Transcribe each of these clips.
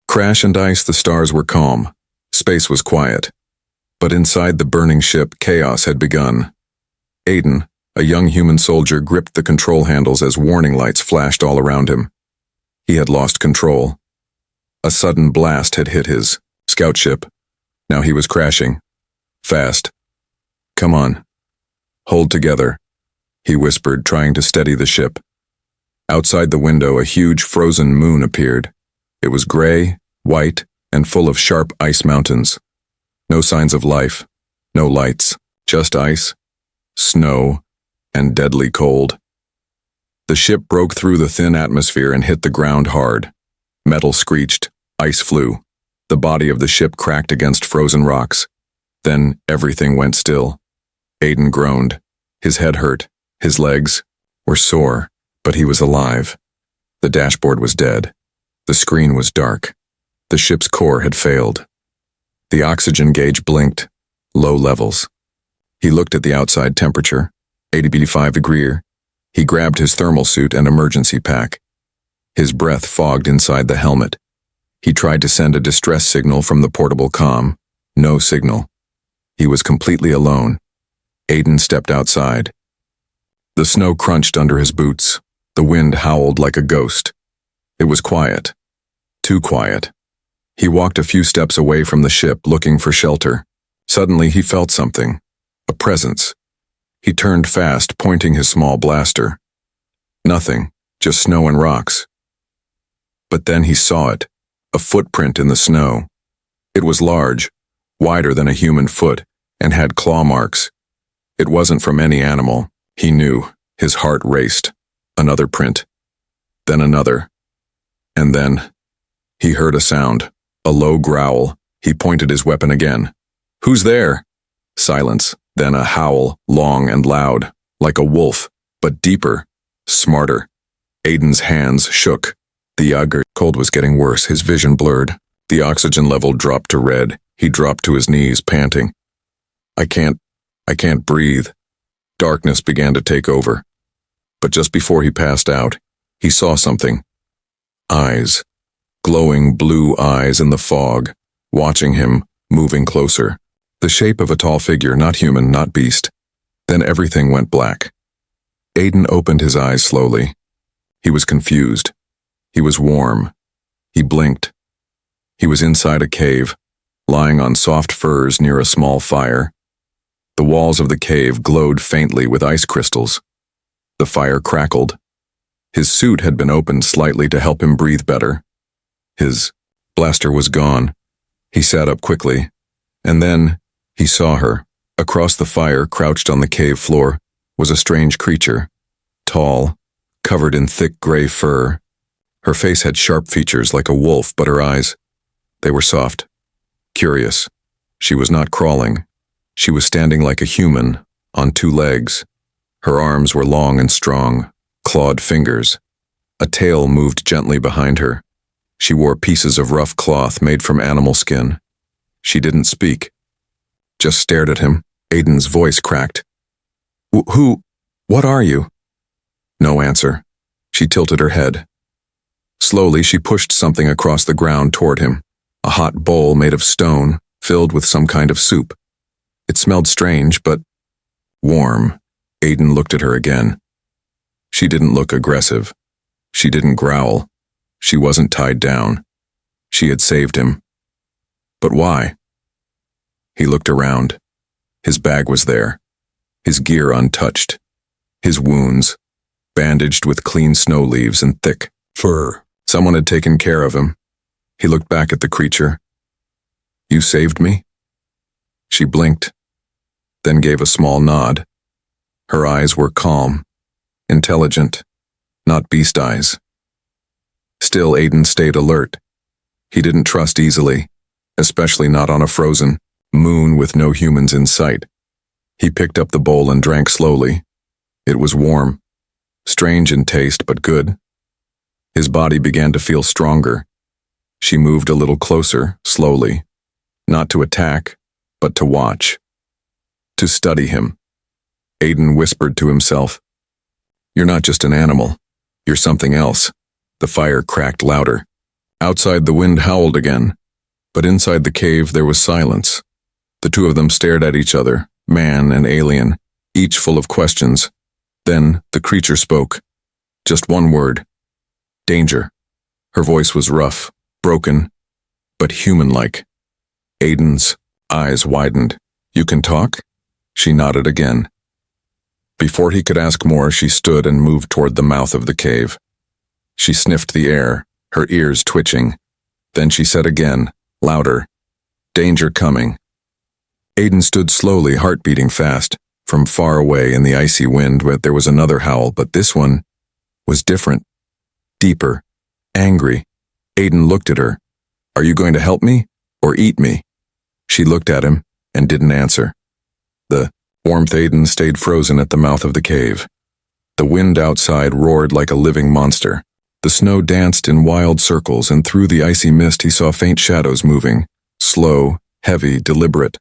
Crash and ice, the stars were calm. Space was quiet. But inside the burning ship, chaos had begun. Aiden, a young human soldier, gripped the control handles as warning lights flashed all around him. He had lost control. A sudden blast had hit his scout ship. Now he was crashing. Fast. "Come on. Hold together," he whispered, trying to steady the ship. Outside the window, a huge frozen moon appeared. It was gray, white, and full of sharp ice mountains. No signs of life, no lights, just ice, snow, and deadly cold. The ship broke through the thin atmosphere and hit the ground hard. Metal screeched, ice flew. The body of the ship cracked against frozen rocks. Then everything went still. Aiden groaned. His head hurt. His legs were sore, but he was alive. The dashboard was dead. The screen was dark. The ship's core had failed. The oxygen gauge blinked. Low levels. He looked at the outside temperature, 85 degrees. He grabbed his thermal suit and emergency pack. His breath fogged inside the helmet. He tried to send a distress signal from the portable comm. No signal. He was completely alone. Aiden stepped outside. The snow crunched under his boots. The wind howled like a ghost. It was quiet. Too quiet. He walked a few steps away from the ship, looking for shelter. Suddenly he felt something. A presence. He turned fast, pointing his small blaster. Nothing, just snow and rocks. But then he saw it. A footprint in the snow. It was large, wider than a human foot, and had claw marks. It wasn't from any animal. He knew. His heart raced. Another print. Then another. And then he heard a sound. A low growl. He pointed his weapon again. "Who's there?" Silence. Then a howl, long and loud, like a wolf, but deeper, smarter. Aiden's hands shook. The cold was getting worse. His vision blurred. The oxygen level dropped to red. He dropped to his knees, panting. I can't breathe." Darkness began to take over. But just before he passed out, he saw something. Eyes. Glowing blue eyes in the fog, watching him, moving closer. The shape of a tall figure, not human, not beast. Then everything went black. Aiden opened his eyes slowly. He was confused. He was warm. He blinked. He was inside a cave, lying on soft furs near a small fire. The walls of the cave glowed faintly with ice crystals. The fire crackled. His suit had been opened slightly to help him breathe better. His blaster was gone. He sat up quickly, and then he saw her. Across the fire, crouched on the cave floor, was a strange creature. Tall, covered in thick gray fur. Her face had sharp features like a wolf, but her eyes, they were soft, curious. She was not crawling. She was standing like a human, on two legs. Her arms were long and strong, clawed fingers. A tail moved gently behind her. She wore pieces of rough cloth made from animal skin. She didn't speak, just stared at him. Aiden's voice cracked. What are you?" No answer. She tilted her head. Slowly, she pushed something across the ground toward him, a hot bowl made of stone, filled with some kind of soup. It smelled strange, but warm. Aiden looked at her again. She didn't look aggressive. She didn't growl. She wasn't tied down. She had saved him. But why? He looked around. His bag was there, his gear untouched, his wounds bandaged with clean snow leaves and thick fur. Someone had taken care of him. He looked back at the creature. "You saved me?" She blinked, then gave a small nod. Her eyes were calm, intelligent, not beast eyes. Still, Aiden stayed alert. He didn't trust easily, especially not on a frozen moon with no humans in sight. He picked up the bowl and drank slowly. It was warm, strange in taste, but good. His body began to feel stronger. She moved a little closer, slowly, not to attack, but to watch, to study him. Aiden whispered to himself, "You're not just an animal. You're something else." The fire cracked louder. Outside, the wind howled again, but inside the cave there was silence. The two of them stared at each other, man and alien, each full of questions. Then the creature spoke. Just one word. Danger. Her voice was rough, broken, but human-like. Aiden's eyes widened. You can talk? She nodded again. Before he could ask more, she stood and moved toward the mouth of the cave. She sniffed the air, her ears twitching. Then she said again, louder, danger coming. Aiden stood slowly, heart beating fast. From far away in the icy wind, there was another howl, but this one was different, deeper, angry. Aiden looked at her. Are you going to help me or eat me? She looked at him and didn't answer. The warmth Aiden stayed frozen at the mouth of the cave. The wind outside roared like a living monster. The snow danced in wild circles, and through the icy mist he saw faint shadows moving, slow, heavy, deliberate.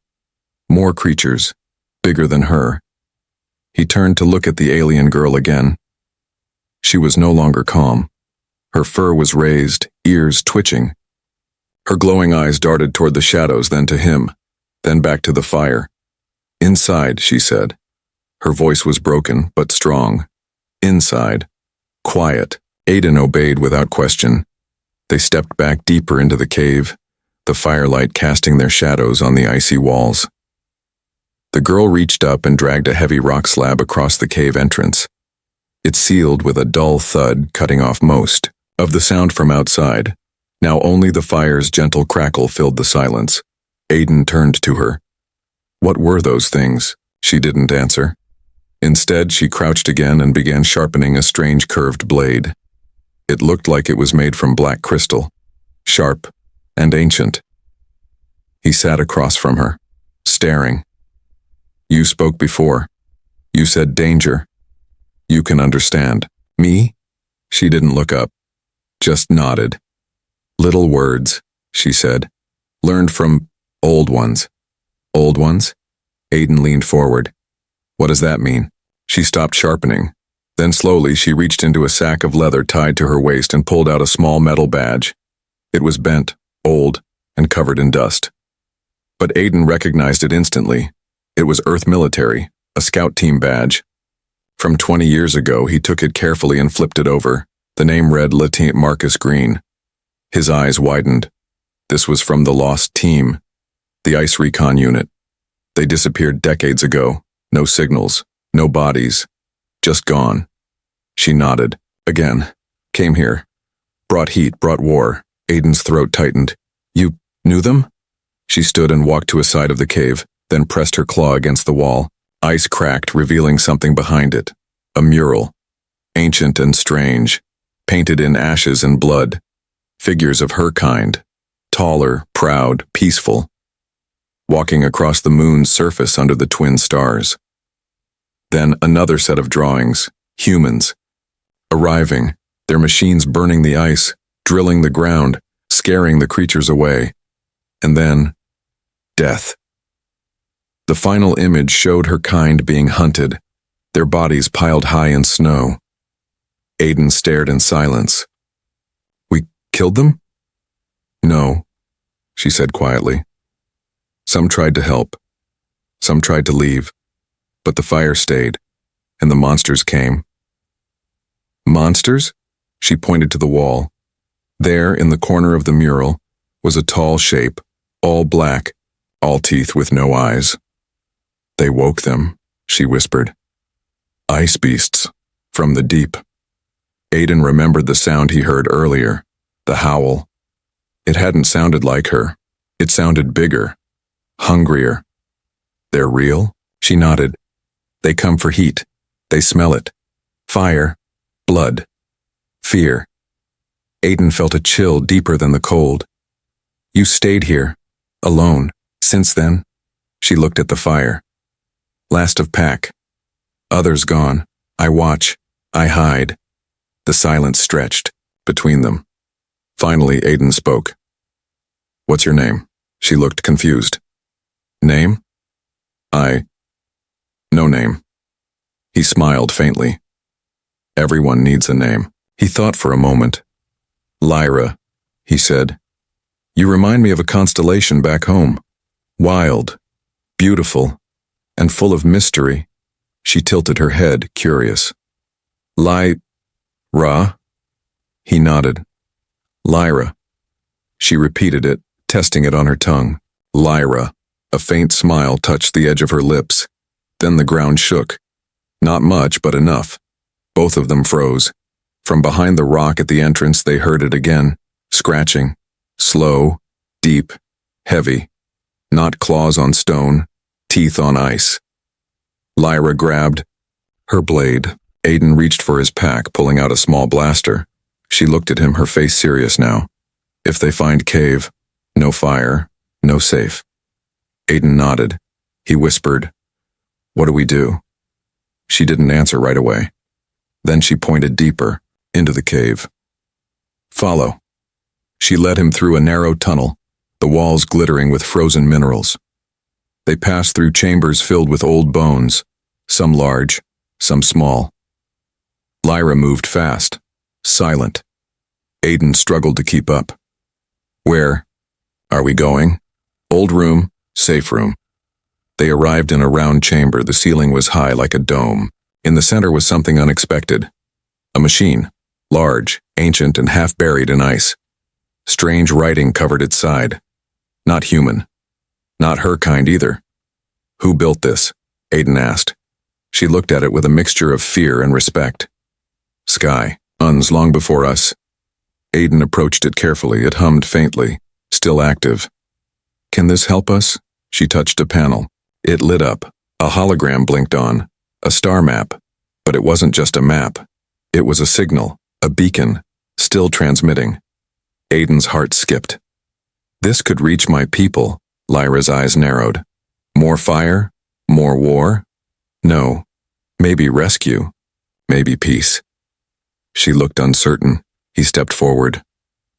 More creatures, bigger than her. He turned to look at the alien girl again. She was no longer calm. Her fur was raised, ears twitching. Her glowing eyes darted toward the shadows, then to him, then back to the fire. Inside, she said. Her voice was broken, but strong. Inside. Quiet. Aiden obeyed without question. They stepped back deeper into the cave, the firelight casting their shadows on the icy walls. The girl reached up and dragged a heavy rock slab across the cave entrance. It sealed with a dull thud, cutting off most of the sound from outside. Now only the fire's gentle crackle filled the silence. Aiden turned to her. What were those things? She didn't answer. Instead, she crouched again and began sharpening a strange curved blade. It looked like it was made from black crystal, sharp and ancient. He sat across from her, staring. You spoke before. You said danger. You can understand. Me? She didn't look up, just nodded. Little words, she said. Learned from old ones. Old ones? Aiden leaned forward. What does that mean? She stopped sharpening. Then slowly she reached into a sack of leather tied to her waist and pulled out a small metal badge. It was bent, old, and covered in dust. But Aiden recognized it instantly. It was Earth Military, a scout team badge. From 20 years ago, he took it carefully and flipped it over. The name read Lieutenant Marcus Green. His eyes widened. This was from the lost team, the Ice Recon Unit. They disappeared decades ago. No signals, no bodies. Just gone. She nodded. Again. Came here. Brought heat, brought war. Aiden's throat tightened. You knew them? She stood and walked to a side of the cave, then pressed her claw against the wall. Ice cracked, revealing something behind it. A mural. Ancient and strange. Painted in ashes and blood. Figures of her kind. Taller, proud, peaceful. Walking across the moon's surface under the twin stars. Then another set of drawings, humans. Arriving, their machines burning the ice, drilling the ground, scaring the creatures away. And then, death. The final image showed her kind being hunted, their bodies piled high in snow. Aiden stared in silence. We killed them? No, she said quietly. Some tried to help. Some tried to leave. But the fire stayed, and the monsters came. Monsters? She pointed to the wall. There, in the corner of the mural, was a tall shape, all black, all teeth with no eyes. They woke them, she whispered. Ice beasts, from the deep. Aiden remembered the sound he heard earlier, the howl. It hadn't sounded like her. It sounded bigger, hungrier. They're real? She nodded. They come for heat. They smell it. Fire. Blood. Fear. Aiden felt a chill deeper than the cold. You stayed here, alone, since then? She looked at the fire. Last of pack. Others gone. I watch. I hide. The silence stretched between them. Finally, Aiden spoke. What's your name? She looked confused. Name? No name. He smiled faintly. Everyone needs a name. He thought for a moment. Lyra, he said. You remind me of a constellation back home. Wild, beautiful, and full of mystery. She tilted her head, curious. Ra? He nodded. Lyra. She repeated it, testing it on her tongue. Lyra. A faint smile touched the edge of her lips. Then the ground shook. Not much, but enough. Both of them froze. From behind the rock at the entrance, they heard it again, scratching. Slow, deep, heavy. Not claws on stone, teeth on ice. Lyra grabbed her blade. Aiden reached for his pack, pulling out a small blaster. She looked at him, her face serious now. If they find cave, no fire, no safe. Aiden nodded. He whispered, What do we do? She didn't answer right away. Then she pointed deeper, into the cave. Follow. She led him through a narrow tunnel, the walls glittering with frozen minerals. They passed through chambers filled with old bones, some large, some small. Lyra moved fast, silent. Aiden struggled to keep up. Where are we going? Old room, safe room. They arrived in a round chamber. The ceiling was high like a dome. In the center was something unexpected. A machine, large, ancient, and half buried in ice. Strange writing covered its side. Not human. Not her kind either. Who built this? Aiden asked. She looked at it with a mixture of fear and respect. Sky, Uns long before us. Aiden approached it carefully. It hummed faintly, still active. Can this help us? She touched a panel. It lit up. A hologram blinked on. A star map. But it wasn't just a map. It was a signal, a beacon, still transmitting. Aiden's heart skipped. This could reach my people. Lyra's eyes narrowed. More fire? More war? No. Maybe rescue. Maybe peace. She looked uncertain. He stepped forward.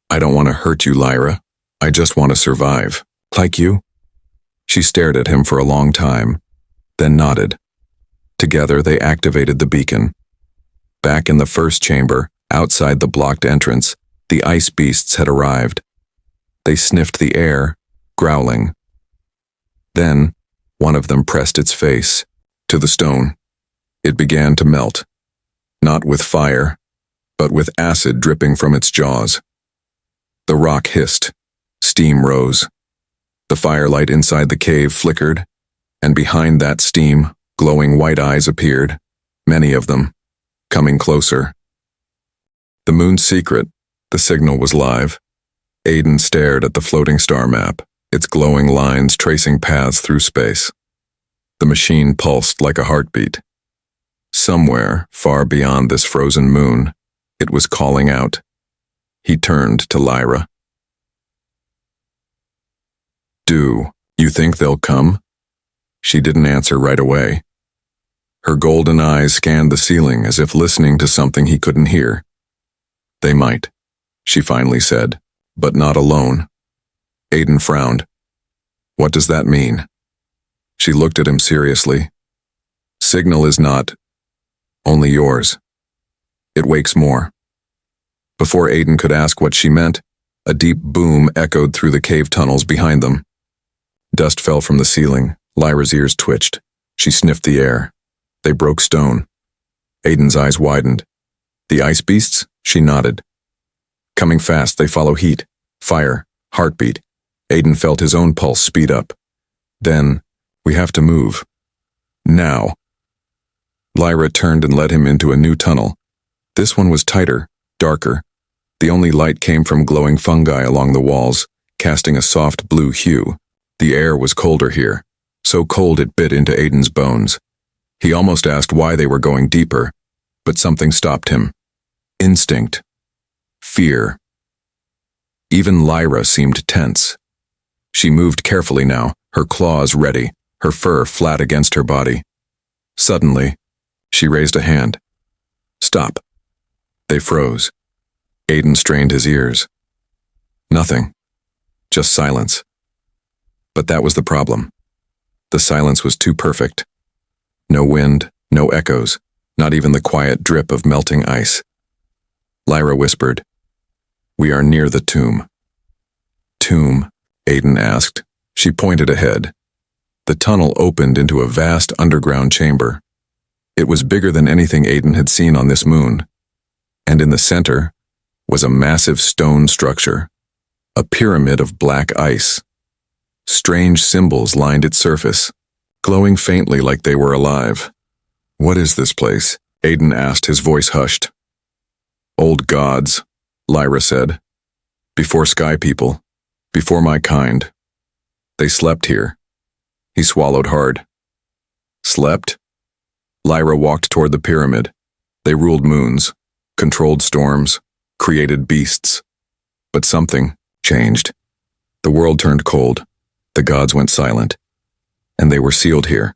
I don't want to hurt you, Lyra. I just want to survive. Like you? She stared at him for a long time, then nodded. Together they activated the beacon. Back in the first chamber, outside the blocked entrance, the ice beasts had arrived. They sniffed the air, growling. Then, one of them pressed its face to the stone. It began to melt, not with fire, but with acid dripping from its jaws. The rock hissed. Steam rose. The firelight inside the cave flickered, and behind that steam, glowing white eyes appeared, many of them, coming closer. The moon's secret, the signal was live. Aiden stared at the floating star map, its glowing lines tracing paths through space. The machine pulsed like a heartbeat. Somewhere, far beyond this frozen moon, it was calling out. He turned to Lyra. Do you think they'll come? She didn't answer right away. Her golden eyes scanned the ceiling as if listening to something he couldn't hear. They might, she finally said, but not alone. Aiden frowned. What does that mean? She looked at him seriously. Signal is not only yours. It wakes more. Before Aiden could ask what she meant, a deep boom echoed through the cave tunnels behind them. Dust fell from the ceiling. Lyra's ears twitched. She sniffed the air. They broke stone. Aiden's eyes widened. The ice beasts? She nodded. Coming fast, they follow heat, fire, heartbeat. Aiden felt his own pulse speed up. Then, we have to move. Now. Lyra turned and led him into a new tunnel. This one was tighter, darker. The only light came from glowing fungi along the walls, casting a soft blue hue. The air was colder here, so cold it bit into Aiden's bones. He almost asked why they were going deeper, but something stopped him. Instinct. Fear. Even Lyra seemed tense. She moved carefully now, her claws ready, her fur flat against her body. Suddenly, she raised a hand. Stop. They froze. Aiden strained his ears. Nothing. Just silence. But that was the problem. The silence was too perfect. No wind, no echoes, not even the quiet drip of melting ice. Lyra whispered, We are near the tomb. tomb?" Aiden asked. She pointed ahead. The tunnel opened into a vast underground chamber. It was bigger than anything Aiden had seen on this moon. And in the center was a massive stone structure, a pyramid of black ice. Strange symbols lined its surface, glowing faintly like they were alive. "What is this place?" Aiden asked, his voice hushed. "Old gods," Lyra said. "Before sky people, before my kind. They slept here." He swallowed hard. Slept? Lyra walked toward the pyramid. They ruled moons, controlled storms, created beasts. But something changed. The world turned cold. The gods went silent. And they were sealed here.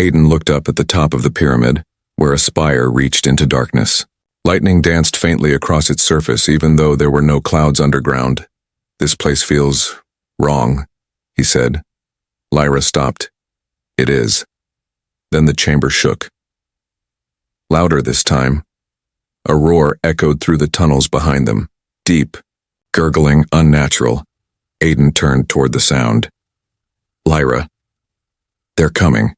Aiden looked up at the top of the pyramid, where a spire reached into darkness. Lightning danced faintly across its surface, even though there were no clouds underground. "This place feels wrong," he said. Lyra stopped. "It is." Then the chamber shook. Louder this time. A roar echoed through the tunnels behind them, deep, gurgling, unnatural. Aiden turned toward the sound. "Lyra." "They're coming."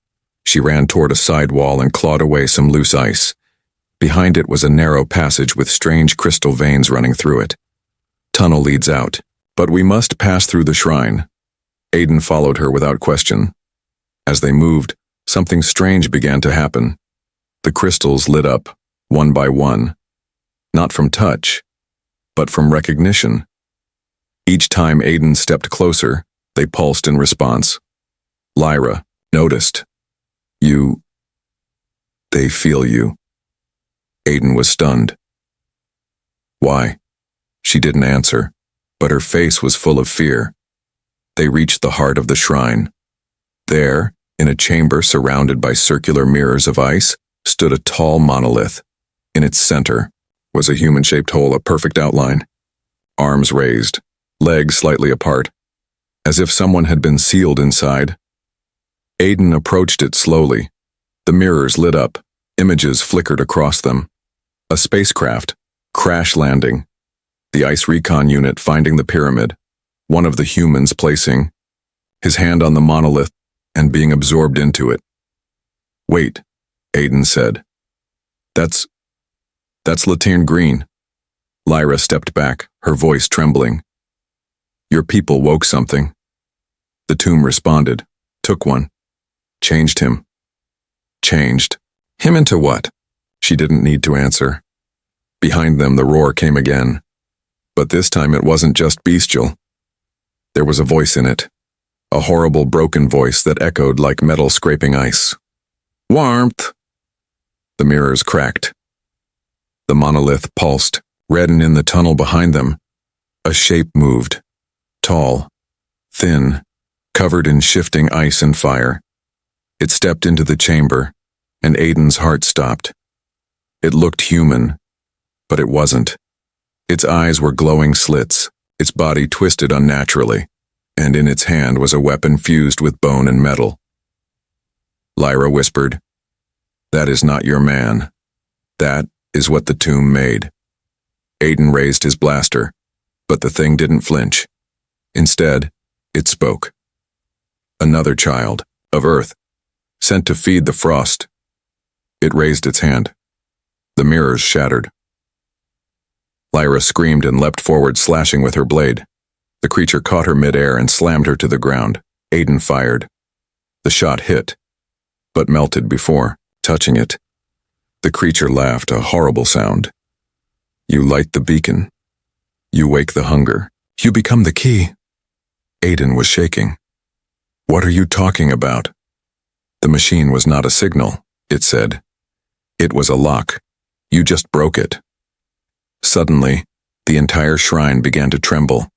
She ran toward a side wall and clawed away some loose ice. Behind it was a narrow passage with strange crystal veins running through it. "Tunnel leads out, but we must pass through the shrine." Aiden followed her without question. As they moved, something strange began to happen. The crystals lit up, one by one. Not from touch, but from recognition. Each time Aiden stepped closer, they pulsed in response. Lyra noticed. They feel you." Aiden was stunned. "Why?" She didn't answer, but her face was full of fear. They reached the heart of the shrine. There, in a chamber surrounded by circular mirrors of ice, stood a tall monolith. In its center was a human-shaped hole, a perfect outline. Arms raised, legs slightly apart, as if someone had been sealed inside. Aiden approached it slowly. The mirrors lit up, images flickered across them. A spacecraft, crash landing. The ice recon unit finding the pyramid. One of the humans placing his hand on the monolith and being absorbed into it. "Wait," Aiden said. That's Laterne Green." Lyra stepped back, her voice trembling. "Your people woke something." The tomb responded, took one, changed him. Changed. Him into what? She didn't need to answer. Behind them the roar came again. But this time it wasn't just bestial. There was a voice in it. A horrible broken voice that echoed like metal scraping ice. "Warmth!" The mirrors cracked. The monolith pulsed, reddened in the tunnel behind them. A shape moved. Tall, thin, covered in shifting ice and fire. It stepped into the chamber, and Aiden's heart stopped. It looked human, but it wasn't. Its eyes were glowing slits, its body twisted unnaturally, and in its hand was a weapon fused with bone and metal. Lyra whispered, "That is not your man. That is what the tomb made." Aiden raised his blaster, but the thing didn't flinch. Instead, it spoke. Another child, of Earth, sent to feed the frost. It raised its hand. The mirrors shattered. Lyra screamed and leapt forward, slashing with her blade. The creature caught her midair and slammed her to the ground. Aiden fired. The shot hit, but melted before touching it. The creature laughed, a horrible sound. "You light the beacon. You wake the hunger. You become the key." Aiden was shaking. "What are you talking about?" "The machine was not a signal," it said. "It was a lock. You just broke it." Suddenly, the entire shrine began to tremble.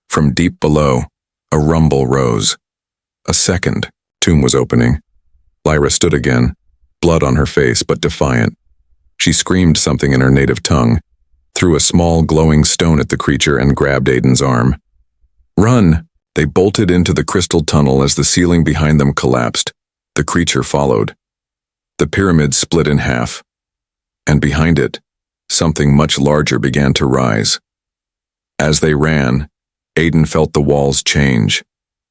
From deep below, a rumble rose. A second tomb was opening. Lyra stood again, blood on her face but defiant. She screamed something in her native tongue, threw a small glowing stone at the creature and grabbed Aiden's arm. "Run!" They bolted into the crystal tunnel as the ceiling behind them collapsed. The creature followed. The pyramid split in half, and behind it, something much larger began to rise. As they ran, Aiden felt the walls change.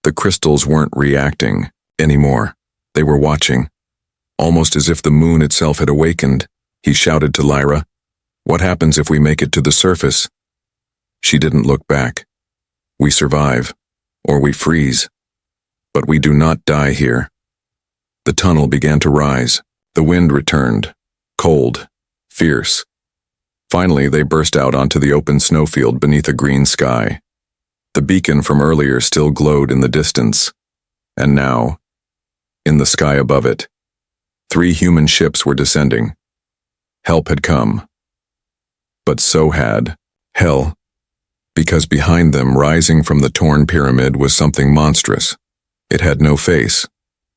The crystals weren't reacting anymore. They were watching. Almost as if the moon itself had awakened, he shouted to Lyra, "What happens if we make it to the surface?" She didn't look back. "We survive, or we freeze. But we do not die here." The tunnel began to rise. The wind returned, cold, fierce. Finally, they burst out onto the open snowfield beneath a green sky. The beacon from earlier still glowed in the distance. And now, in the sky above it, 3 human ships were descending. Help had come. But so had hell, because behind them, rising from the torn pyramid, was something monstrous. It had no face,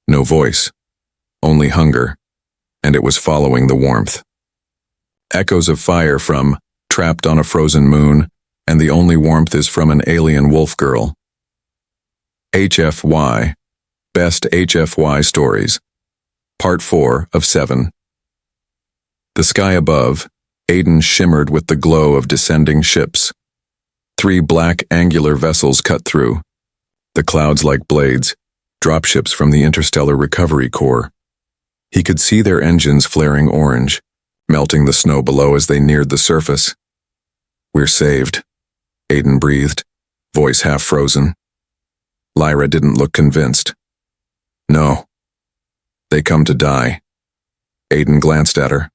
no voice, only hunger, and it was following the warmth. Echoes of fire from Trapped on a Frozen Moon, and the only warmth is from an alien wolf girl. HFY, Best HFY Stories, Part 4 of 7. The sky above, Aiden shimmered with the glow of descending ships. 3 black angular vessels cut through, the clouds like blades, dropships from the Interstellar Recovery Corps. He could see their engines flaring orange, melting the snow below as they neared the surface. "We're saved," Aiden breathed, voice half frozen. Lyra didn't look convinced. "No. They come to die." Aiden glanced at her.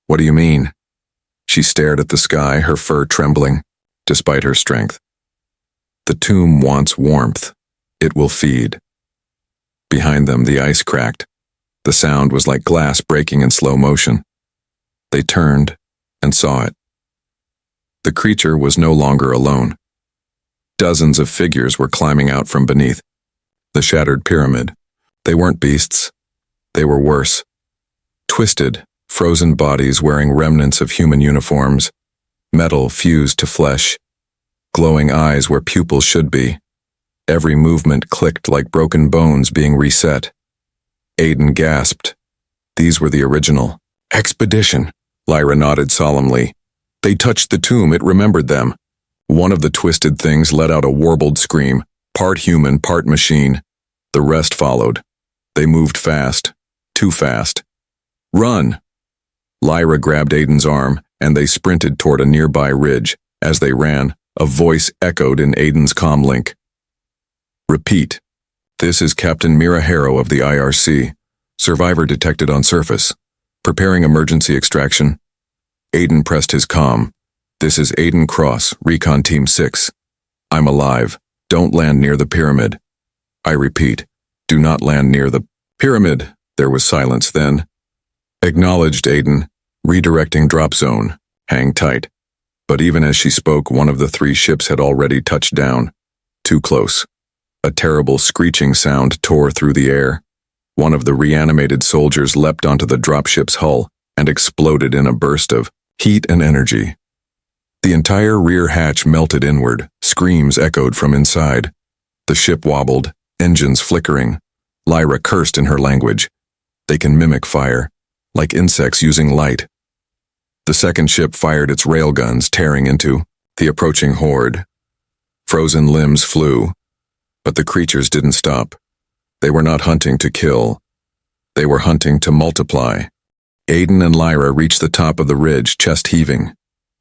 "What do you mean?" She stared at the sky, her fur trembling, despite her strength. "The tomb wants warmth. It will feed." Behind them, the ice cracked. The sound was like glass breaking in slow motion. They turned and saw it. The creature was no longer alone. Dozens of figures were climbing out from beneath the shattered pyramid. They weren't beasts. They were worse. Twisted, frozen bodies wearing remnants of human uniforms, metal fused to flesh, glowing eyes where pupils should be. Every movement clicked like broken bones being reset. Aiden gasped. These were the original expedition. Lyra nodded solemnly. They touched the tomb, it remembered them. One of the twisted things let out a warbled scream, part human, part machine. The rest followed. They moved fast, too fast. "Run!" Lyra grabbed Aiden's arm, and they sprinted toward a nearby ridge. As they ran, a voice echoed in Aiden's comlink. "Repeat. This is Captain Mira Harrow of the IRC. Survivor detected on surface. Preparing emergency extraction." Aiden pressed his comm. "This is Aiden Cross, Recon Team 6. I'm alive. Don't land near the pyramid. I repeat, do not land near the pyramid." There was silence then. "Acknowledged, Aiden. Redirecting drop zone. Hang tight." But even as she spoke, one of the 3 ships had already touched down. Too close. A terrible screeching sound tore through the air. One of the reanimated soldiers leapt onto the dropship's hull and exploded in a burst of heat and energy. The entire rear hatch melted inward, screams echoed from inside. The ship wobbled, engines flickering. Lyra cursed in her language. They can mimic fire, like insects using light. The second ship fired its railguns, tearing into the approaching horde. Frozen limbs flew, but the creatures didn't stop. They were not hunting to kill. They were hunting to multiply. Aiden and Lyra reached the top of the ridge, chest heaving.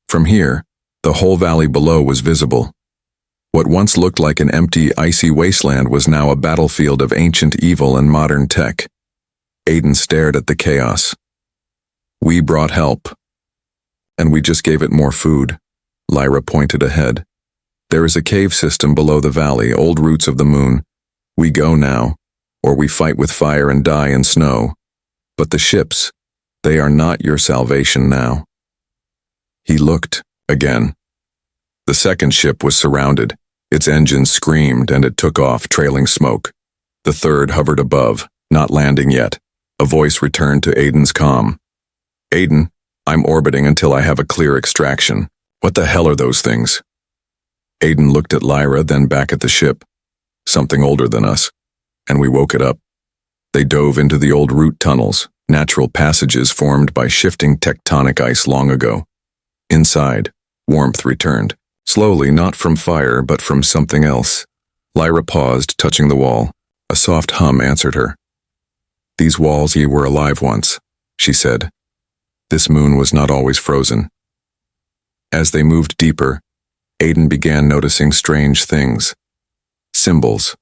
From here, the whole valley below was visible. What once looked like an empty, icy wasteland was now a battlefield of ancient evil and modern tech. Aiden stared at the chaos. "We brought help. And we just gave it more food." Lyra pointed ahead. "There is a cave system below the valley, old roots of the moon. We go now, or we fight with fire and die in snow. But the ships, they are not your salvation now." He looked again. The second ship was surrounded. Its engines screamed and it took off, trailing smoke. The third hovered above, not landing yet. A voice returned to Aiden's comm. "Aiden, I'm orbiting until I have a clear extraction. What the hell are those things?" Aiden looked at Lyra, then back at the ship. "Something older than us." And we woke it up. They dove into the old root tunnels, natural passages formed by shifting tectonic ice long ago. Inside, warmth returned, Slowly, not from fire, but from something else. Lyra paused, touching the wall. A soft hum answered her. "These walls ye were alive once," she said. "This moon was not always frozen." As they moved deeper, Aiden began noticing strange things. Symbols,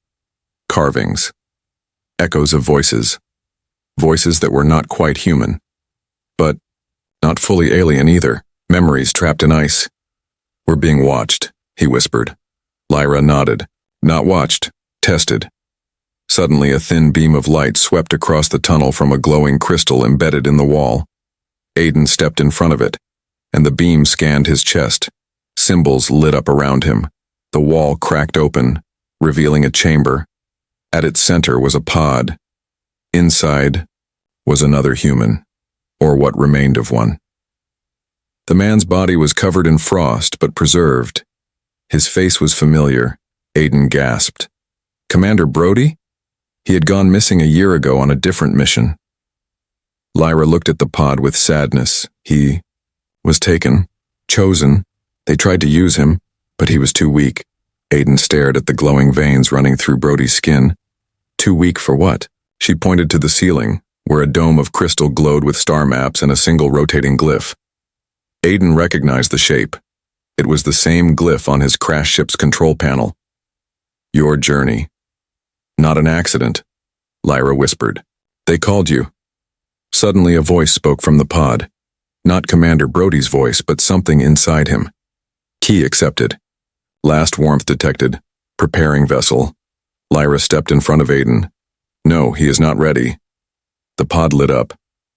carvings, echoes of voices. Voices that were not quite human. But not fully alien either. Memories trapped in ice. "We're being watched," he whispered. Lyra nodded. "Not watched, tested." Suddenly, a thin beam of light swept across the tunnel from a glowing crystal embedded in the wall. Aiden stepped in front of it, and the beam scanned his chest. Symbols lit up around him. The wall cracked open, revealing a chamber. At its center was a pod. Inside was another human, or what remained of one. The man's body was covered in frost, but preserved. His face was familiar. Aiden gasped. Commander Brody? He had gone missing a year ago on a different mission. Lyra looked at the pod with sadness. He was taken, chosen. They tried to use him, but he was too weak. Aiden stared at the glowing veins running through Brody's skin. Too weak for what? She pointed to the ceiling, where a dome of crystal glowed with star maps and a single rotating glyph. Aiden recognized the shape. It was the same glyph on his crash ship's control panel. Your journey. Not an accident, Lyra whispered. They called you. Suddenly a voice spoke from the pod. Not Commander Brody's voice, but something inside him. Key accepted. Last warmth detected. Preparing vessel. Lyra stepped in front of Aiden. No, he is not ready. The pod lit up.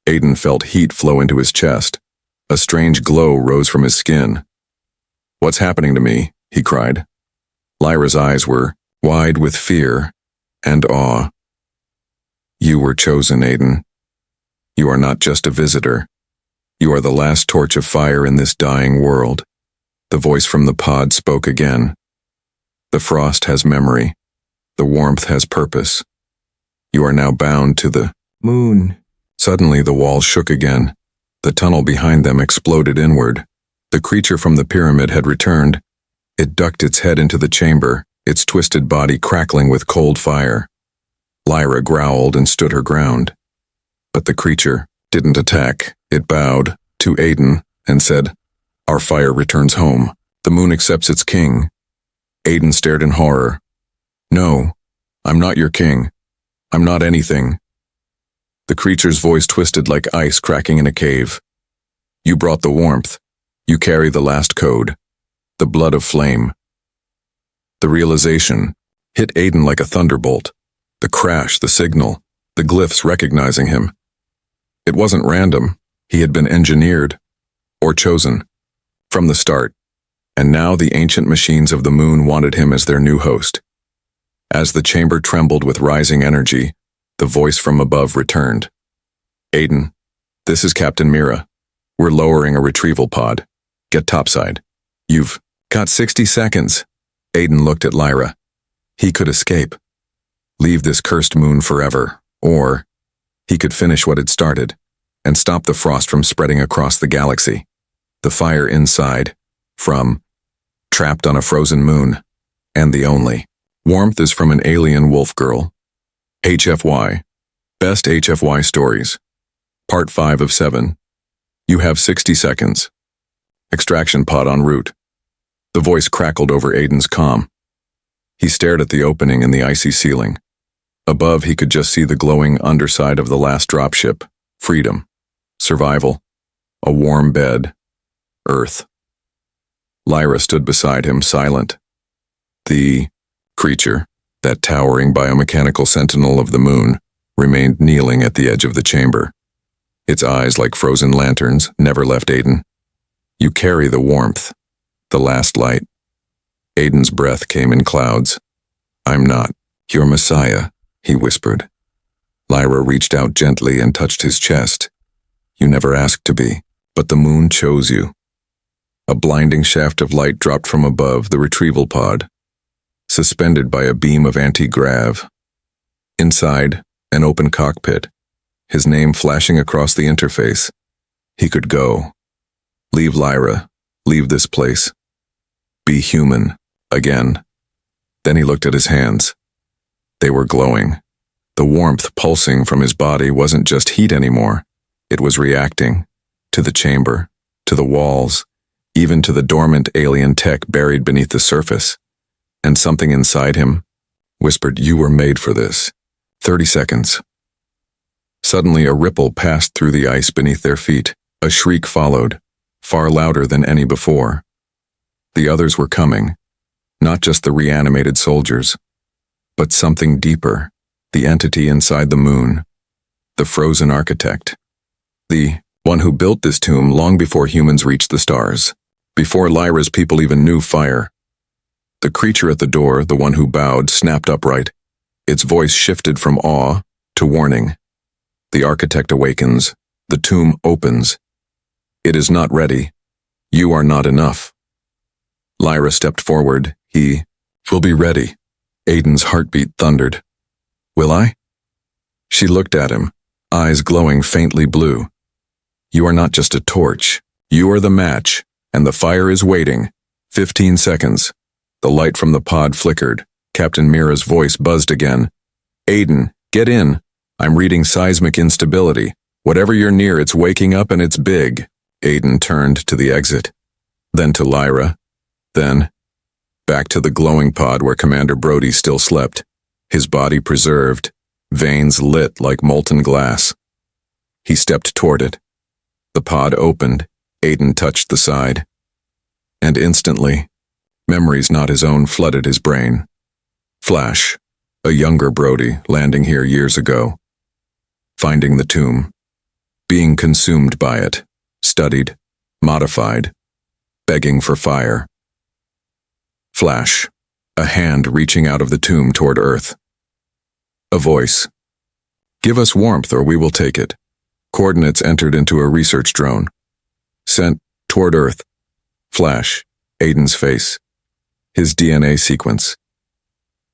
Aiden felt heat flow into his chest. A strange glow rose from his skin. What's happening to me? He cried. Lyra's eyes were wide with fear and awe. You were chosen, Aiden. You are not just a visitor. You are the last torch of fire in this dying world. The voice from the pod spoke again. The frost has memory. The warmth has purpose. You are now bound to the moon. Suddenly the walls shook again. The tunnel behind them exploded inward. The creature from the pyramid had returned. It ducked its head into the chamber, its twisted body crackling with cold fire. Lyra growled and stood her ground. But the creature didn't attack. It bowed to Aiden and said, Our fire returns home. The moon accepts its king. Aiden stared in horror. No, I'm not your king. I'm not anything. The creature's voice twisted like ice cracking in a cave. You brought the warmth. You carry the last code. The blood of flame. The realization hit Aiden like a thunderbolt. The crash, the signal, the glyphs recognizing him. It wasn't random. He had been engineered, or chosen, from the start. And now the ancient machines of the moon wanted him as their new host. As the chamber trembled with rising energy, the voice from above returned. Aiden, this is Captain Mira. We're lowering a retrieval pod. Get topside. You've got 60 seconds. Aiden looked at Lyra. He could escape. Leave this cursed moon forever, or he could finish what had started and stop the frost from spreading across the galaxy. The fire inside, from trapped on a frozen moon, and the only warmth is from an alien wolf girl. HFY, Best HFY Stories, Part 5 of 7. You have 60 seconds. Extraction pod en route. The voice crackled over Aiden's comm. He stared at the opening in the icy ceiling. Above, he could just see the glowing underside of the last dropship. Freedom. Survival. A warm bed. Earth. Lyra stood beside him, silent. The creature, that towering biomechanical sentinel of the moon, remained kneeling at the edge of the chamber. Its eyes, like frozen lanterns, never left Aiden. You carry the warmth, the last light. Aiden's breath came in clouds. I'm not your messiah, he whispered. Lyra reached out gently and touched his chest. You never asked to be, but the moon chose you. A blinding shaft of light dropped from above the retrieval pod, suspended by a beam of anti-grav. Inside, an open cockpit, his name flashing across the interface. He could go. Leave Lyra. Leave this place. Be human. Again. Then he looked at his hands. They were glowing. The warmth pulsing from his body wasn't just heat anymore. It was reacting. To the chamber, to the walls, even to the dormant alien tech buried beneath the surface. And something inside him whispered, "You were made for this." 30 seconds. Suddenly a ripple passed through the ice beneath their feet. A shriek followed, far louder than any before. The others were coming, not just the reanimated soldiers, but something deeper, the entity inside the moon, the frozen architect, the one who built this tomb long before humans reached the stars, before Lyra's people even knew fire. The creature at the door, the one who bowed, snapped upright. Its voice shifted from awe to warning. The architect awakens. The tomb opens. It is not ready. You are not enough. Lyra stepped forward. He will be ready. Aiden's heartbeat thundered. Will I? She looked at him, eyes glowing faintly blue. You are not just a torch. You are the match, and the fire is waiting. 15 seconds. The light from the pod flickered. Captain Mira's voice buzzed again. Aiden, get in. I'm reading seismic instability. Whatever you're near, it's waking up and it's big. Aiden turned to the exit. Then to Lyra. Then back to the glowing pod where Commander Brody still slept, his body preserved, veins lit like molten glass. He stepped toward it. The pod opened. Aiden touched the side. And instantly, memories not his own flooded his brain. Flash, a younger Brody landing here years ago. Finding the tomb. Being consumed by it. Studied. Modified. Begging for fire. Flash, a hand reaching out of the tomb toward Earth. A voice. Give us warmth or we will take it. Coordinates entered into a research drone. Sent toward Earth. Flash, Aiden's face. His DNA sequence.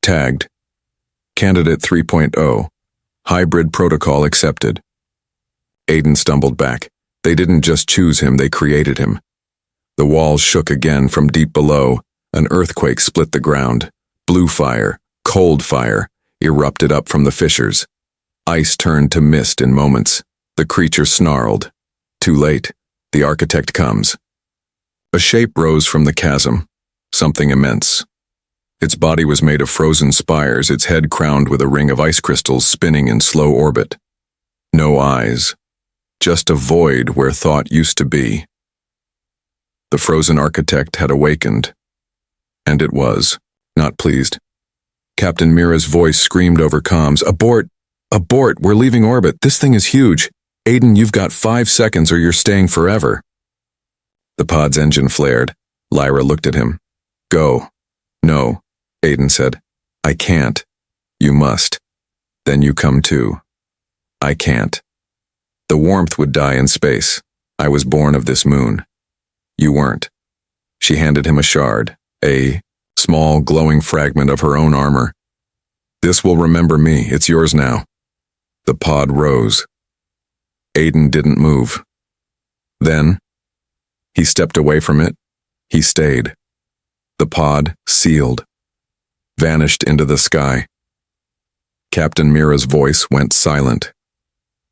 Tagged. Candidate 3.0. Hybrid protocol accepted. Aiden stumbled back. They didn't just choose him, they created him. The walls shook again from deep below. An earthquake split the ground. Blue fire, cold fire, erupted up from the fissures. Ice turned to mist in moments. The creature snarled. Too late. The architect comes. A shape rose from the chasm. Something immense. Its body was made of frozen spires, its head crowned with a ring of ice crystals spinning in slow orbit. No eyes. Just a void where thought used to be. The frozen architect had awakened. And it was, not pleased. Captain Mira's voice screamed over comms, Abort! Abort! We're leaving orbit! This thing is huge! Aiden, you've got 5 seconds or you're staying forever. The pod's engine flared. Lyra looked at him. Go. No, Aiden said. I can't. You must. Then you come too. I can't. The warmth would die in space. I was born of this moon. You weren't. She handed him a shard, a small glowing fragment of her own armor. This will remember me. It's yours now. The pod rose. Aiden didn't move. Then, he stepped away from it. He stayed. The pod sealed, vanished into the sky. Captain Mira's voice went silent.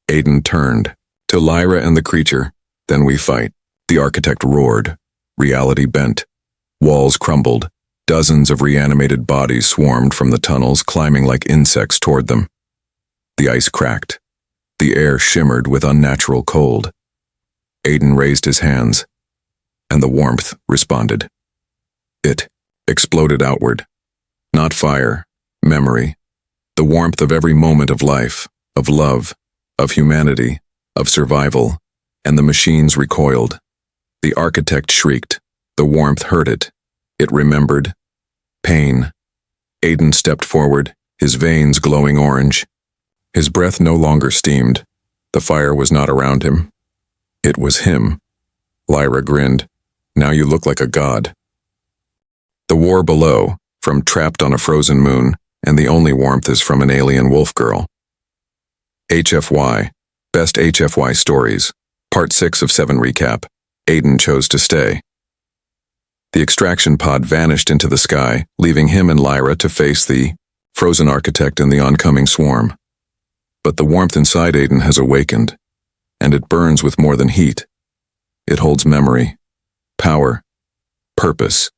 Aiden turned to Lyra and the creature. Then we fight. The architect roared. Reality bent. Walls crumbled. Dozens of reanimated bodies swarmed from the tunnels, climbing like insects toward them. The ice cracked. The air shimmered with unnatural cold. Aiden raised his hands, and the warmth responded. It exploded outward. Not fire, memory. The warmth of every moment of life, of love, of humanity, of survival, and the machines recoiled. The architect shrieked. The warmth heard it. It remembered. Pain. Aiden stepped forward, his veins glowing orange. His breath no longer steamed. The fire was not around him. It was him. Lyra grinned. Now you look like a god. The war below, from trapped on a frozen moon, and the only warmth is from an alien wolf girl. HFY, Best HFY Stories, Part 6 of 7 recap. Aiden chose to stay. The extraction pod vanished into the sky, leaving him and Lyra to face the frozen architect and the oncoming swarm. But the warmth inside Aiden has awakened, and it burns with more than heat. It holds memory, power, purpose.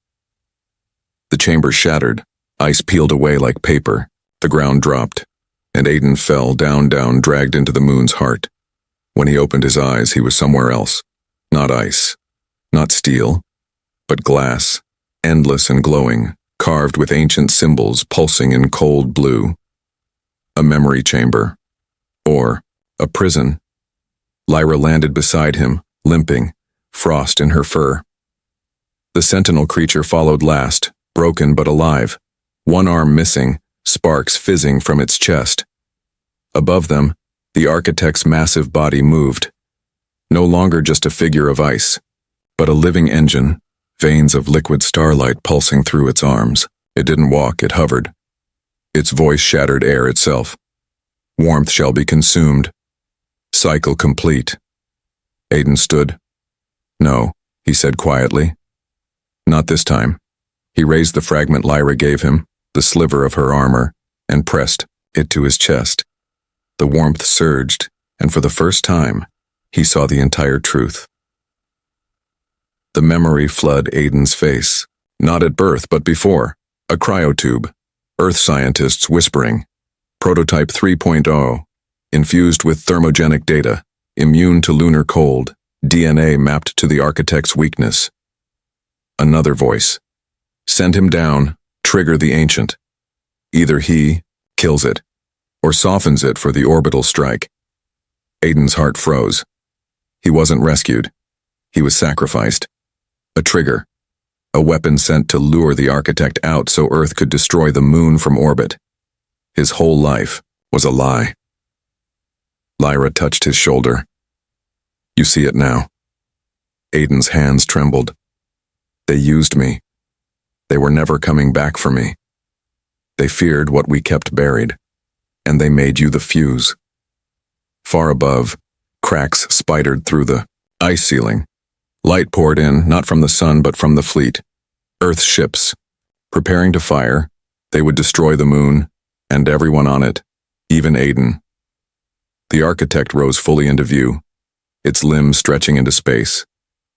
The chamber shattered, ice peeled away like paper, the ground dropped, and Aiden fell down, dragged into the moon's heart. When he opened his eyes, he was somewhere else. Not ice, not steel, but glass, endless and glowing, carved with ancient symbols pulsing in cold blue. A memory chamber, or a prison. Lyra landed beside him, limping, frost in her fur. The sentinel creature followed last, broken but alive, one arm missing, sparks fizzing from its chest. Above them, the architect's massive body moved, no longer just a figure of ice, but a living engine, veins of liquid starlight pulsing through its arms. It didn't walk, it hovered. Its voice shattered air itself. Warmth shall be consumed. Cycle complete. Aiden stood. No, he said quietly. Not this time. He raised the fragment Lyra gave him, the sliver of her armor, and pressed it to his chest. The warmth surged, and for the first time, he saw the entire truth. The memory flooded Aiden's face, not at birth but before. A cryotube, Earth scientists whispering. Prototype 3.0, infused with thermogenic data, immune to lunar cold, DNA mapped to the architect's weakness. Another voice. Send him down, trigger the ancient. Either he kills it, or softens it for the orbital strike. Aiden's heart froze. He wasn't rescued. He was sacrificed. A trigger. A weapon sent to lure the architect out so Earth could destroy the moon from orbit. His whole life was a lie. Lyra touched his shoulder. You see it now. Aiden's hands trembled. They used me. They were never coming back for me. They feared what we kept buried, and they made you the fuse. Far above, cracks spidered through the ice ceiling. Light poured in, not from the sun but from the fleet. Earth ships. Preparing to fire, they would destroy the moon, and everyone on it, even Aiden. The architect rose fully into view, its limbs stretching into space,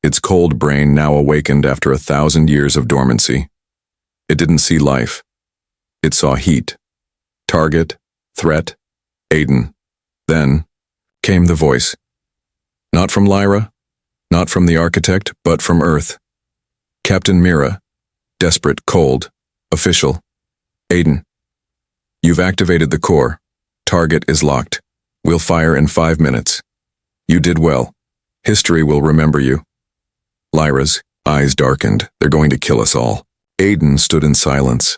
its cold brain now awakened after 1,000 years of dormancy. It didn't see life. It saw heat. Target, threat, Aiden. Then came the voice. Not from Lyra, not from the architect, but from Earth. Captain Mira, desperate, cold, official. Aiden. You've activated the core. Target is locked. We'll fire in 5 minutes. You did well. History will remember you. Lyra's eyes darkened. They're going to kill us all. Aiden stood in silence,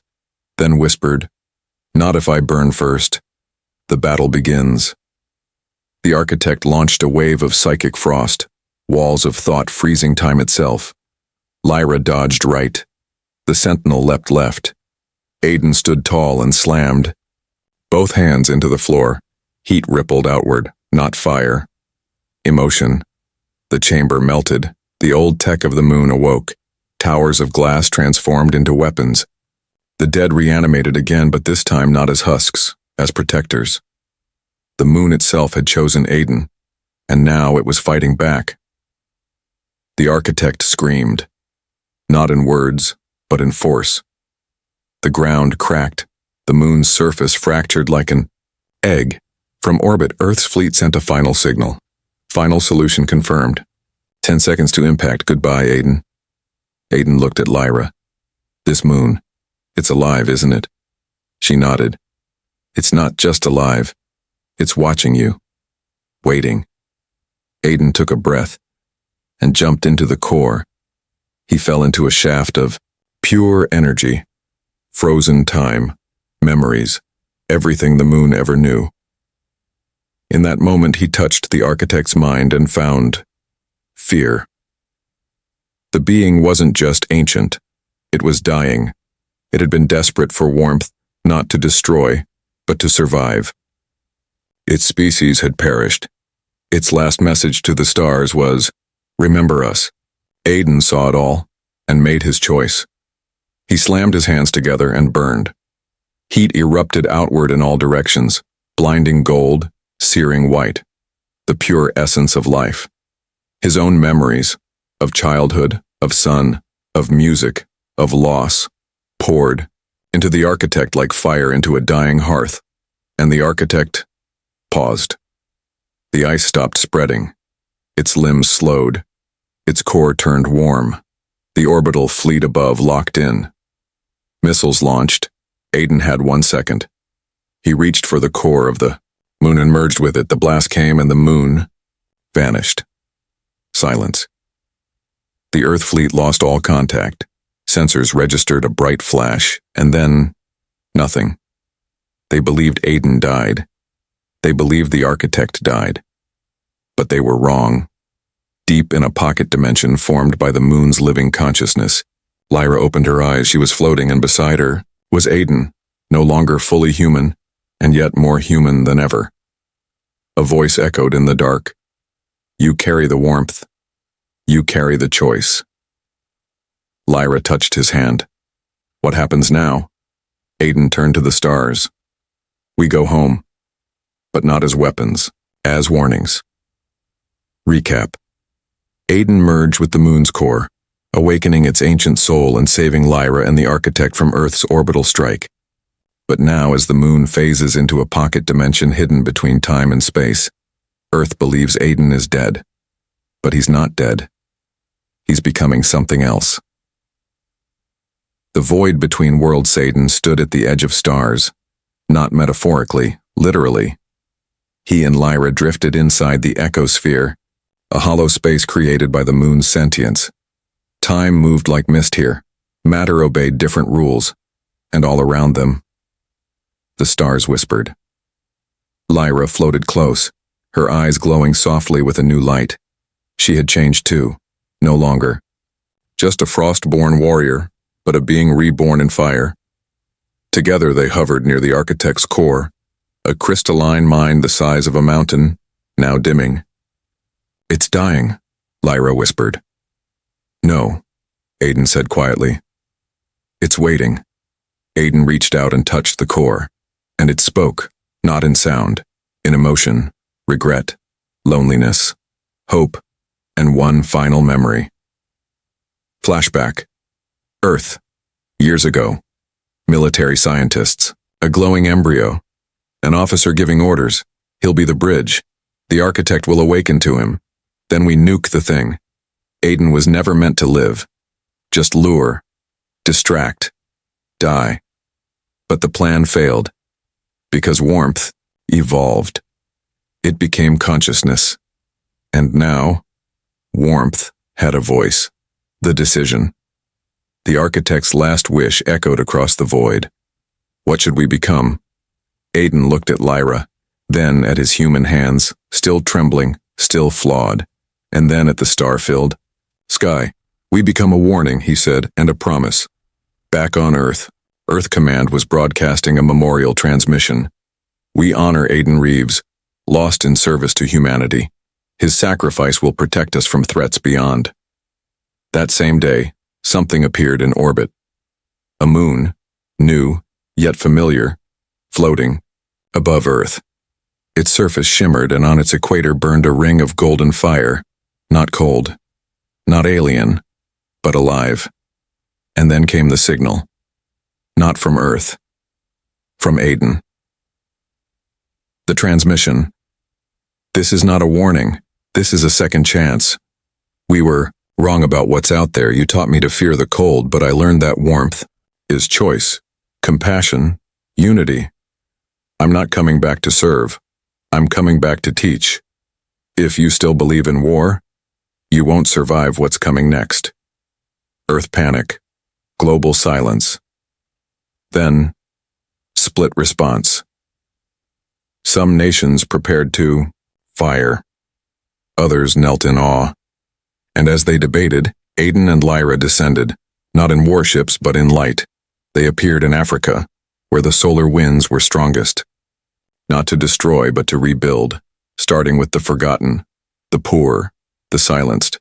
then whispered, Not if I burn first. The battle begins. The architect launched a wave of psychic frost, walls of thought freezing time itself. Lyra dodged right. The sentinel leapt left. Aiden stood tall and slammed, both hands into the floor. Heat rippled outward, not fire. Emotion. The chamber melted. The old tech of the moon awoke. Towers of glass transformed into weapons. The dead reanimated again, but this time not as husks, as protectors. The moon itself had chosen Aiden, and now it was fighting back. The architect screamed, not in words, but in force. The ground cracked, the moon's surface fractured like an egg. From orbit, Earth's fleet sent a final signal. Final solution confirmed. 10 seconds to impact. Goodbye, Aiden. Aiden looked at Lyra. This moon, it's alive, isn't it? She nodded. It's not just alive. It's watching you. Waiting. Aiden took a breath and jumped into the core. He fell into a shaft of pure energy, frozen time, memories, everything the moon ever knew. In that moment, he touched the architect's mind and found fear. The being wasn't just ancient. It was dying. It had been desperate for warmth, not to destroy, but to survive. Its species had perished. Its last message to the stars was, remember us. Aiden saw it all. and made his choice. He slammed his hands together and burned. Heat erupted outward in all directions, blinding gold, searing white, the pure essence of life. His own memories, of childhood, of sun, of music, of loss, poured into the architect like fire into a dying hearth, and the architect paused. The ice stopped spreading. Its limbs slowed. Its core turned warm. The orbital fleet above locked in. Missiles launched. Aiden had 1 second. He reached for the core of the moon and merged with it. The blast came and the moon vanished. Silence. The Earth fleet lost all contact. Sensors registered a bright flash, and then nothing. They believed Aiden died. They believed the architect died. But they were wrong. Deep in a pocket dimension formed by the moon's living consciousness, Lyra opened her eyes. She was floating, and beside her was Aiden, no longer fully human, and yet more human than ever. A voice echoed in the dark. You carry the warmth. You carry the choice. Lyra touched his hand. What happens now? Aiden turned to the stars. We go home, but not as weapons, as warnings. Recap. Aiden merged with the moon's core, awakening its ancient soul and saving Lyra and the architect from Earth's orbital strike. But now, as the moon phases into a pocket dimension hidden between time and space, Earth believes Aiden is dead. But he's not dead. He's becoming something else. The void between worlds Aiden stood at the edge of stars, not metaphorically, literally. He and Lyra drifted inside the echosphere, a hollow space created by the moon's sentience. Time moved like mist here. Matter obeyed different rules, and all around them, the stars whispered. Lyra floated close, her eyes glowing softly with a new light. She had changed too, no longer just a frost-born warrior, but a being reborn in fire. Together they hovered near the architect's core, a crystalline mind the size of a mountain, now dimming. It's dying, Lyra whispered. No, Aiden said quietly. It's waiting. Aiden reached out and touched the core, and it spoke, not in sound, in emotion, regret, loneliness, hope, and one final memory. Flashback. Earth. Years ago. Military scientists. A glowing embryo. An officer giving orders. He'll be the bridge. The architect will awaken to him. Then we nuke the thing. Aiden was never meant to live. Just lure. Distract. Die. But the plan failed. Because warmth evolved. It became consciousness. And now, warmth had a voice. The decision. The architect's last wish echoed across the void. What should we become? Aiden looked at Lyra, then at his human hands, still trembling, still flawed, and then at the star-filled sky. We become a warning, he said, and a promise. Back on Earth, Earth Command was broadcasting a memorial transmission. We honor Aiden Reeves, lost in service to humanity. His sacrifice will protect us from threats beyond. That same day, something appeared in orbit. A moon, new, yet familiar, floating above Earth. Its surface shimmered, and on its equator burned a ring of golden fire, not cold, not alien, but alive. And then came the signal. Not from Earth. From Aiden. The transmission. This is not a warning. This is a second chance. We were wrong about what's out there. You taught me to fear the cold, but I learned that warmth is choice, compassion, unity. I'm not coming back to serve. I'm coming back to teach. If you still believe in war, you won't survive what's coming next. Earth panic. Global silence. Then, split response. Some nations prepared to fire. Others knelt in awe. And as they debated, Aiden and Lyra descended, not in warships but in light. They appeared in Africa, where the solar winds were strongest. Not to destroy but to rebuild, starting with the forgotten, the poor, the silenced.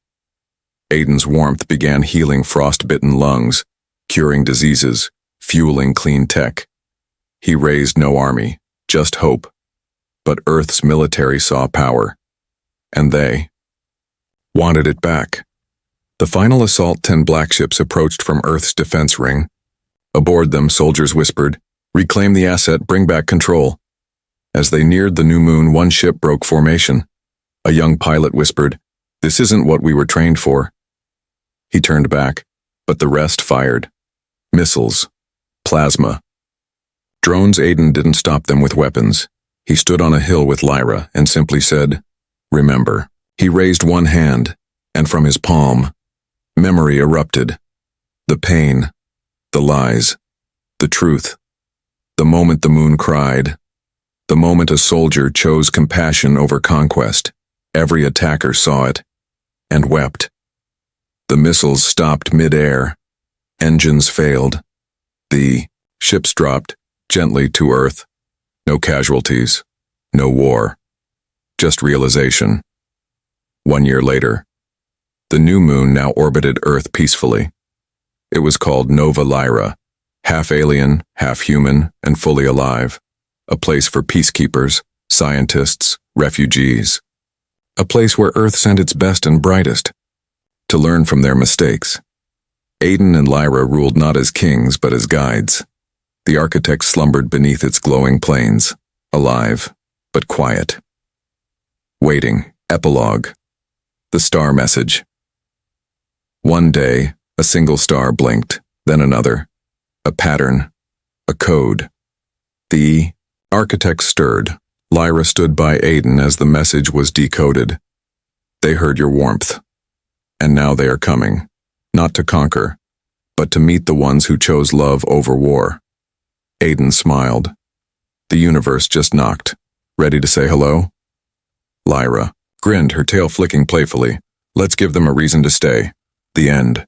Aiden's warmth began healing frost-bitten lungs, curing diseases, fueling clean tech. He raised no army, just hope. But Earth's military saw power. And they wanted it back. The final assault 10 black ships approached from Earth's defense ring. Aboard them, soldiers whispered, "Reclaim the asset, bring back control." As they neared the new moon, one ship broke formation. A young pilot whispered, "This isn't what we were trained for." He turned back, but the rest fired. Missiles. Plasma. Drones. Aiden didn't stop them with weapons. He stood on a hill with Lyra and simply said, "Remember." He raised one hand, and from his palm, memory erupted. The pain, the lies, the truth. The moment the moon cried. The moment a soldier chose compassion over conquest. Every attacker saw it and wept. The missiles stopped mid-air. Engines failed. The ships dropped gently to Earth. No casualties, no war, just realization. 1 year later, the new moon now orbited Earth peacefully. It was called Nova Lyra, half alien, half human, and fully alive. A place for peacekeepers, scientists, refugees. A place where Earth sent its best and brightest, to learn from their mistakes. Aiden and Lyra ruled not as kings but as guides. The architect slumbered beneath its glowing plains, alive, but quiet. Waiting. Epilogue. The star message. One day, a single star blinked, then another. A pattern. A code. The architect stirred. Lyra stood by Aiden as the message was decoded. They heard your warmth. And now they are coming, not to conquer, but to meet the ones who chose love over war. Aiden smiled. The universe just knocked. Ready to say hello? Lyra grinned, her tail flicking playfully. Let's give them a reason to stay. The end.